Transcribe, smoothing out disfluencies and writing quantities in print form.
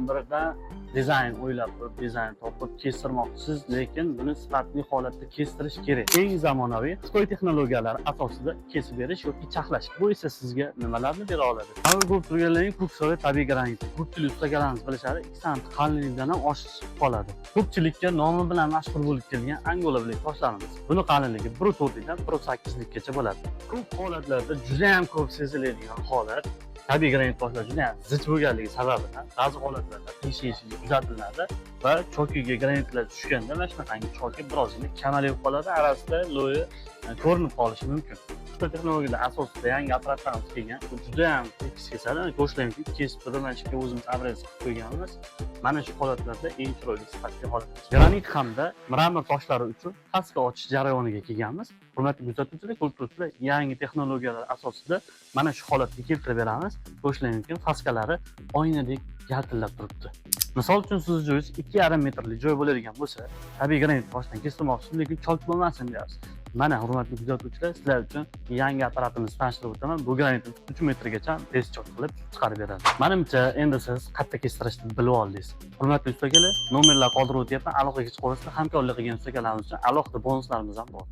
birida dizayn o'ylab turib, dizayn topib kestirmoqchisiz, lekin buni sifatli holatda kestirish kerak. Eng zamonaviy Xitoy texnologiyalari asosida kesib berish yoki chaqlash. Bu esa sizga nimalarni bera oladi? Avval ko'rib turganlaring ko'ksoy tabiiy granit. Ko'pchilik ustalarimiz bilishadi, 2 sant qalinlikdan ham oshib qoladi. Ko'pchilikka nomi bilan mashhur bo'lib kelgan Angola bilan toshlarimiz. Buni qalinligi 1.4 dan 1.8 likgacha bo'ladi. Ko'p holatlarda juda ham ko'p seziladigan holat tabiiy granit toshlar juda ham zich bo'lganligi sababidan ba'zi holatlarda qiyshiqlik kuzatiladi va chokiga granitlar tushganda mana shunaqangi choki birozgina kamayib qoladi, arasida loyi ko'rinib qolishi mumkin. Xitoy texnologiyalar asosida yangi apparatlarimiz kelgan. Bu juda ham tekis kesadi. Ko'rsataylik, kesib turib mana shu o'zimiz abrez qilib qo'yganmiz. Mana shu holatlarda eng chiroyli sifatli holat. Granit hamda mramor toshlari uchun paska ochish jarayoniga kelganmiz. Hurmatli kuzatuvchilar, ko'rib turibsizlar, yangi texnologiyalar asosida mana shu holatga keltirib beramiz. Ko'rsataylik, paskalari oynadek yaltillab turibdi. Misol uchun siz joyingiz 2,5 metrlik joy bo'ladigan bo'lsa, tabiiy granit toshdan kestirmoqchisiz, lekin cholk bo'lmasin deyapsiz. Mana hurmatli kuzatuvchilar, sizlar uchun yangi apparatimizni tanishtirib o'taman. Bu granitni 3 metrgacha tez chok qilib chiqarib beradi. Menimcha, endi siz qayerda kestirishni bilib oldingiz. Hurmatli ustakalar, nomerlar qoldirib o'tyapman. Aloqaga chiqib olsangiz, hamkorlik qilgan ustakalarimiz uchun alohida bonuslarimiz ham bor.